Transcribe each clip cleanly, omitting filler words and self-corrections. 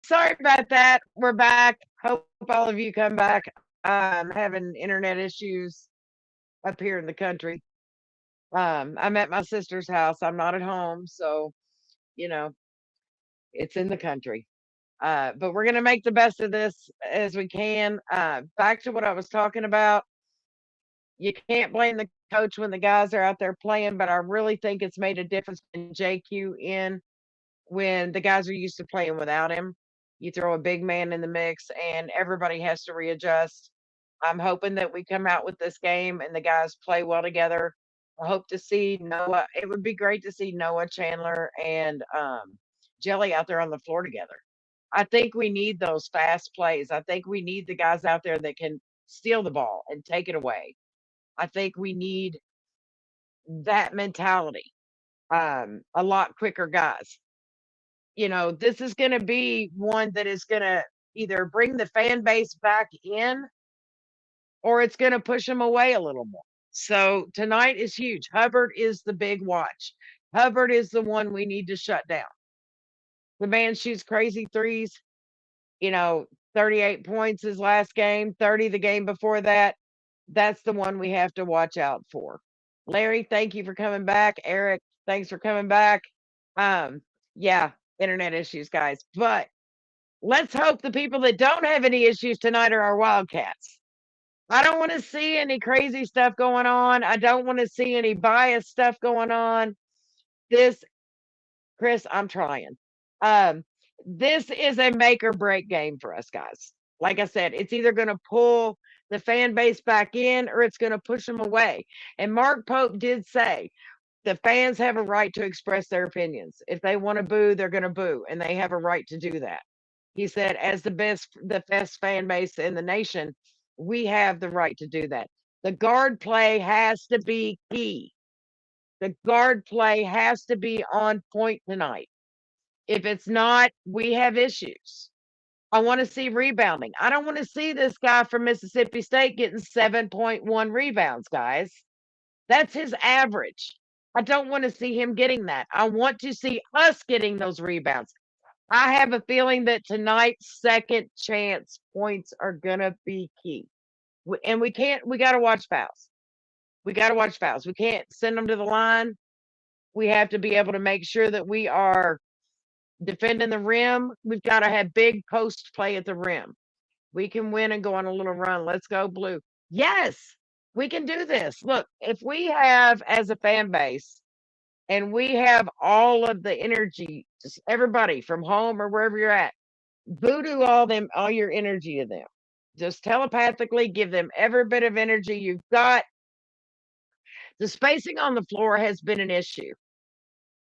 Sorry about that. We're back. Hope all of you come back. Having internet issues up here in the country. I'm at my sister's house. I'm not at home, so you know it's in the country. But we're gonna make the best of this as we can. Back to what I was talking about. You can't blame the coach when the guys are out there playing, but I really think it's made a difference in JQ in when the guys are used to playing without him. You throw a big man in the mix and everybody has to readjust. I'm hoping that we come out with this game and the guys play well together. I hope to see Noah. It would be great to see Noah Chandler and Jelly out there on the floor together. I think we need those fast plays. I think we need the guys out there that can steal the ball and take it away. I think we need that mentality. A lot quicker guys. This is going to be one that is going to either bring the fan base back in or it's going to push them away a little more. So tonight is huge. Hubbard is the big watch. Hubbard is the one we need to shut down. The man shoots crazy threes, you know, 38 points his last game, 30 the game before that. That's the one we have to watch out for. Larry, thank you for coming back. Eric, thanks for coming back. Um, yeah, internet issues, guys. But let's hope the people that don't have any issues tonight are our Wildcats. I don't want to see any crazy stuff going on. I don't want to see any bias stuff going on. This, Chris, I'm trying. Um, this is a make or break game for us, guys. Like I said, it's either going to pull the fan base back in or it's going to push them away. And Mark Pope did say the fans have a right to express their opinions. If they want to boo, they're going to boo, and they have a right to do that. He said, as the best fan base in the nation, we have the right to do that. The guard play has to be key. The guard play has to be on point tonight. If it's not, we have issues. I want to see rebounding. I don't want to see this guy from Mississippi State getting 7.1 rebounds, guys. That's his average. I don't want to see him getting that. I want to see us getting those rebounds. I have a feeling that tonight's second chance points are going to be key. And we got to watch fouls. We got to watch fouls. We can't send them to the line. We have to be able to make sure that we are defending the rim. We've got to have big post play at the rim. We can win and go on a little run. Let's go, Blue. Yes, we can do this. Look, if we have as a fan base and we have all of the energy, just everybody from home or wherever you're at, voodoo all your energy to them. Just telepathically give them every bit of energy you've got. The spacing on the floor has been an issue.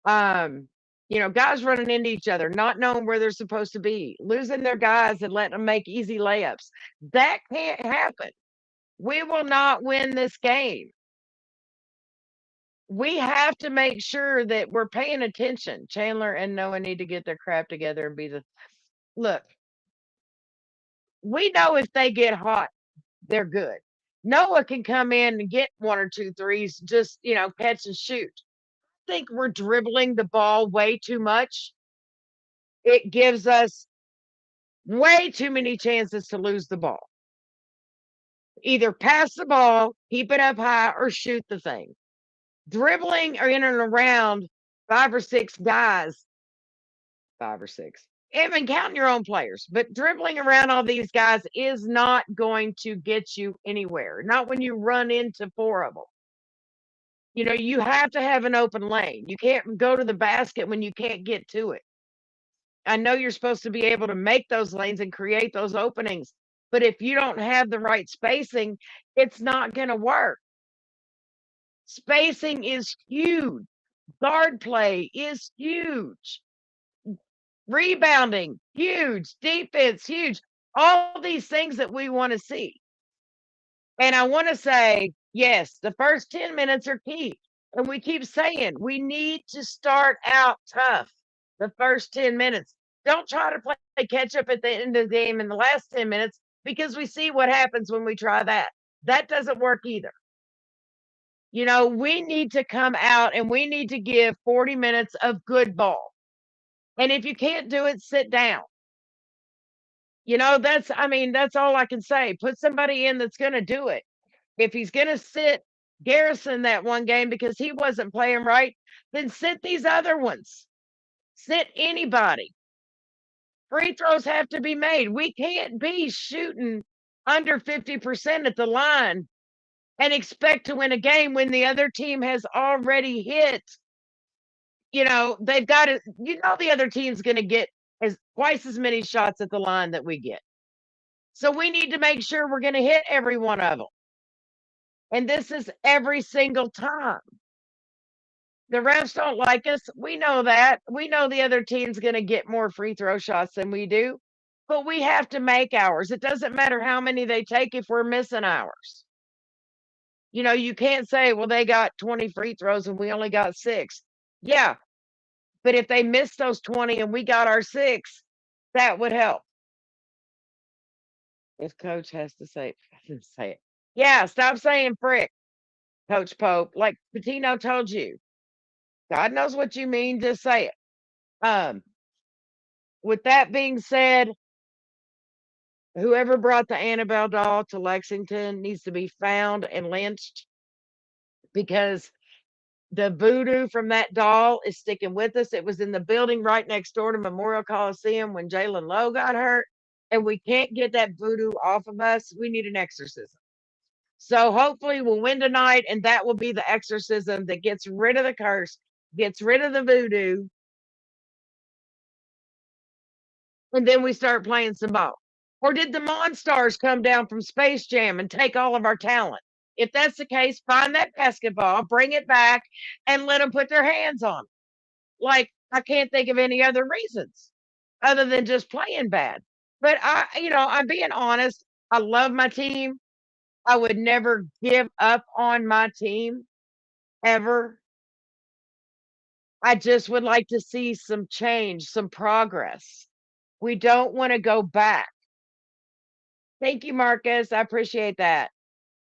Guys running into each other, not knowing where they're supposed to be, losing their guys and letting them make easy layups. That can't happen. We will not win this game. We have to make sure that we're paying attention. Chandler and Noah need to get their crap together and be the look. We know if they get hot, they're good. Noah can come in and get one or two threes, just catch and shoot. I think we're dribbling the ball way too much. It gives us way too many chances to lose the ball. Either pass the ball, keep it up high, or shoot the thing. Dribbling or in and around 5 or 6 guys, 5 or 6, even counting your own players, but dribbling around all these guys is not going to get you anywhere. Not when you run into 4 of them. You have to have an open lane. You can't go to the basket when you can't get to it. I know you're supposed to be able to make those lanes and create those openings, but if you don't have the right spacing, it's not going to work. Spacing is huge. Guard play is huge. Rebounding, huge. Defense, huge. All these things that we want to see. And I want to say, yes, the first 10 minutes are key. And we keep saying we need to start out tough the first 10 minutes. Don't try to play catch up at the end of the game in the last 10 minutes because we see what happens when we try that. That doesn't work either. We need to come out and we need to give 40 minutes of good ball. And if you can't do it, sit down. that's all I can say. Put somebody in that's going to do it. If he's going to sit Garrison that one game because he wasn't playing right, then sit these other ones. Sit anybody. Free throws have to be made. We can't be shooting under 50% at the line and expect to win a game when the other team has already hit. They've got to, the other team's going to get twice as many shots at the line that we get. So we need to make sure we're going to hit every one of them. And this is every single time. The refs don't like us. We know that. We know the other team's going to get more free throw shots than we do, but we have to make ours. It doesn't matter how many they take if we're missing ours. You can't say, well, they got 20 free throws and we only got 6. Yeah, but if they missed those 20 and we got our 6, that would help. If coach has to say it. Yeah, stop saying frick, Coach Pope. Like Patino told you. God knows what you mean, just say it. With that being said, whoever brought the Annabelle doll to Lexington needs to be found and lynched because the voodoo from that doll is sticking with us. It was in the building right next door to Memorial Coliseum when Jalen Lowe got hurt, and we can't get that voodoo off of us. We need an exorcism. So hopefully we'll win tonight, and that will be the exorcism that gets rid of the curse, gets rid of the voodoo, and then we start playing some ball. Or did the Monstars come down from Space Jam and take all of our talent? If that's the case, find that basketball, bring it back, and let them put their hands on it. Like, I can't think of any other reasons other than just playing bad. But I'm being honest. I love my team. I would never give up on my team ever. I just would like to see some change, some progress. We don't want to go back. Thank you, Marcus. I appreciate that.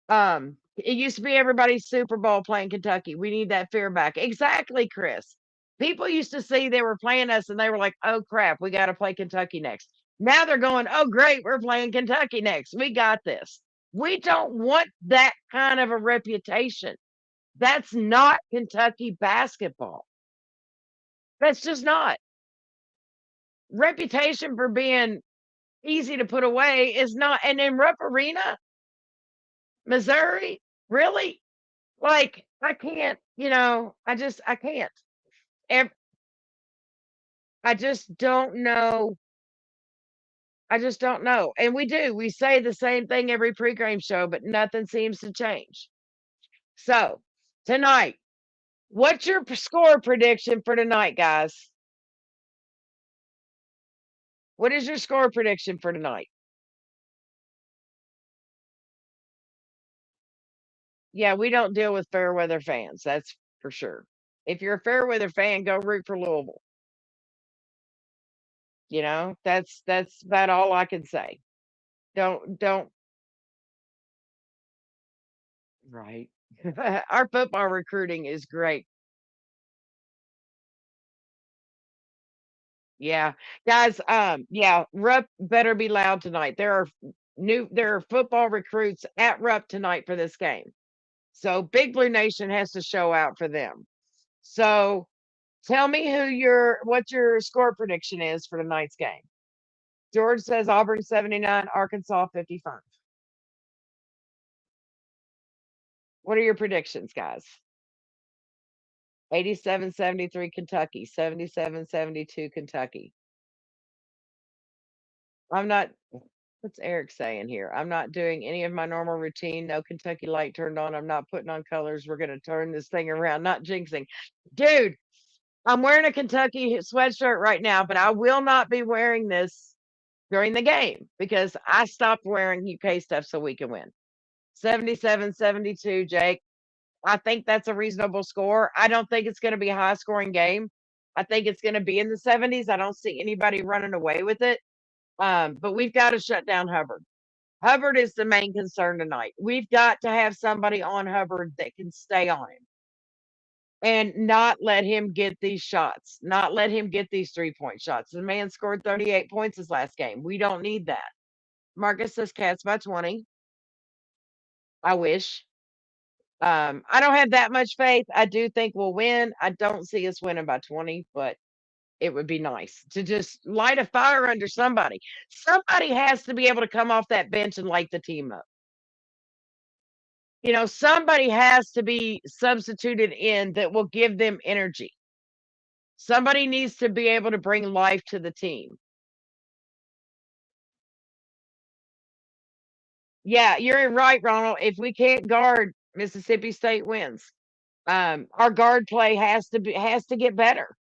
It used to be everybody's Super Bowl playing Kentucky. We need that fear back. Exactly, Chris. People used to see they were playing us and they were like, oh crap, we got to play Kentucky next. Now they're going, oh great, we're playing Kentucky next. We got this. We don't want that kind of a reputation. That's not Kentucky basketball. That's just not. Reputation for being easy to put away is not. And in Rupp Arena, Missouri, really? Like, I can't, I can't. I just don't know. I just don't know. And we say the same thing every pregame show, but nothing seems to change. So, tonight, what's your score prediction for tonight, guys? What is your score prediction for tonight? Yeah, we don't deal with fair weather fans. That's for sure. If you're a fair weather fan, go root for Louisville. That's about all I can say. Don't right. Our football recruiting is great. Yeah. Guys, yeah, Rupp better be loud tonight. There are football recruits at Rupp tonight for this game. So Big Blue Nation has to show out for them. So tell me what your score prediction is for tonight's game. George says Auburn 79, Arkansas 55. What are your predictions, guys? 87-73 Kentucky, 77-72 Kentucky. I'm not What's Eric saying here? I'm not doing any of my normal routine. No Kentucky light turned on. I'm not putting on colors. We're going to turn this thing around. Not jinxing. Dude, I'm wearing a Kentucky sweatshirt right now, but I will not be wearing this during the game because I stopped wearing UK stuff so we can win. 77-72, Jake. I think that's a reasonable score. I don't think it's going to be a high scoring game. I think it's going to be in the 70s. I don't see anybody running away with it. But we've got to shut down Hubbard. Hubbard is the main concern tonight. We've got to have somebody on Hubbard that can stay on him. and not let him get these shots, not let him get these 3-point shots. The man scored 38 points his last game. We don't need that. Marcus says Cats by 20. I wish. I don't have that much faith. I do think we'll win. I don't see us winning by 20, but it would be nice to just light a fire under somebody. Somebody has to be able to come off that bench and light the team up. Somebody has to be substituted in that will give them energy. Somebody needs to be able to bring life to the team. Yeah, you're right, Ronald. If we can't guard, Mississippi State wins. Our guard play has to get better.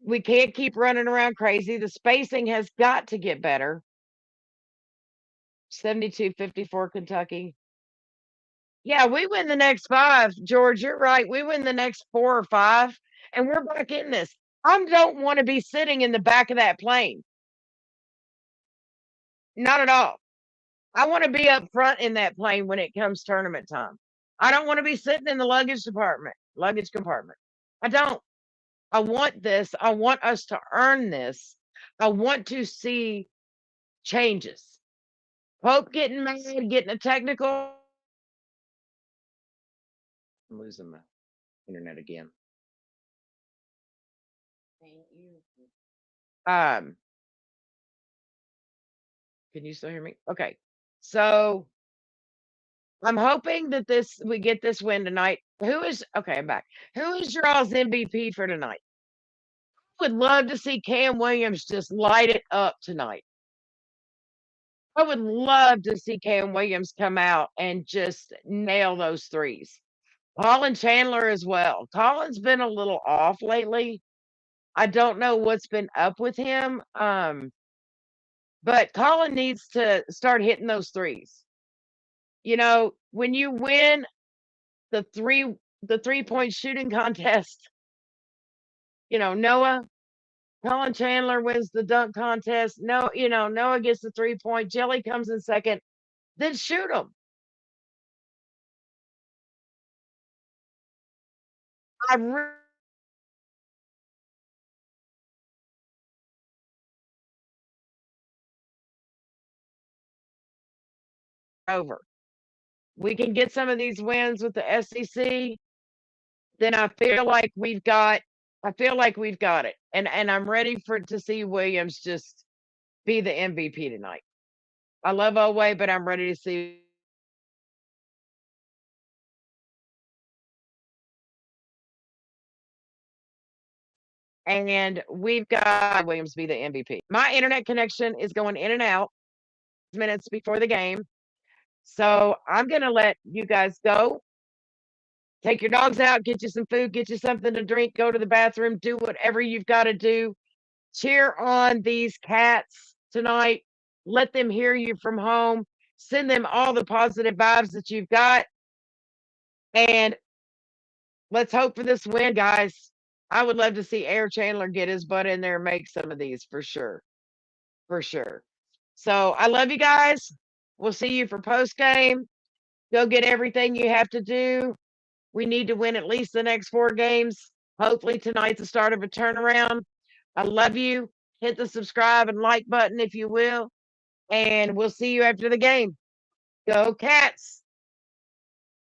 We can't keep running around crazy. The spacing has got to get better. 72-54 Kentucky. Yeah, we win the next 5. George, you're right. We win the next 4 or 5, and we're back in this. I don't want to be sitting in the back of that plane. Not at all. I want to be up front in that plane when it comes tournament time. I don't want to be sitting in the luggage compartment. I don't. I want this. I want us to earn this. I want to see changes. Pope getting mad, getting a technical. I'm losing my internet again. Can you still hear me? Okay. So I'm hoping that we get this win tonight. I'm back. Who is your all's MVP for tonight? Would love to see Cam Williams just light it up tonight. I would love to see Cam Williams come out and just nail those threes. Colin Chandler as well. Colin's been a little off lately. I don't know what's been up with him. But Colin needs to start hitting those threes. When you win the 3-point shooting contest, Noah, Colin Chandler wins the dunk contest. No, Noah gets the 3-point. Jelly comes in second. Then shoot them. Over. We can get some of these wins with the SEC. Then I feel like we've got it. And I'm ready to see Williams just be the MVP tonight. I love Oway, but I'm ready to see. And we've got Williams be the MVP. My internet connection is going in and out minutes before the game. So I'm going to let you guys go. Take your dogs out, get you some food, get you something to drink, go to the bathroom, do whatever you've got to do. Cheer on these Cats tonight. Let them hear you from home. Send them all the positive vibes that you've got. And let's hope for this win, guys. I would love to see Air Chandler get his butt in there and make some of these for sure. For sure. So I love you guys. We'll see you for post game. Go get everything you have to do. We need to win at least the next 4 games. Hopefully tonight's the start of a turnaround. I love you. Hit the subscribe and like button if you will. And we'll see you after the game. Go Cats.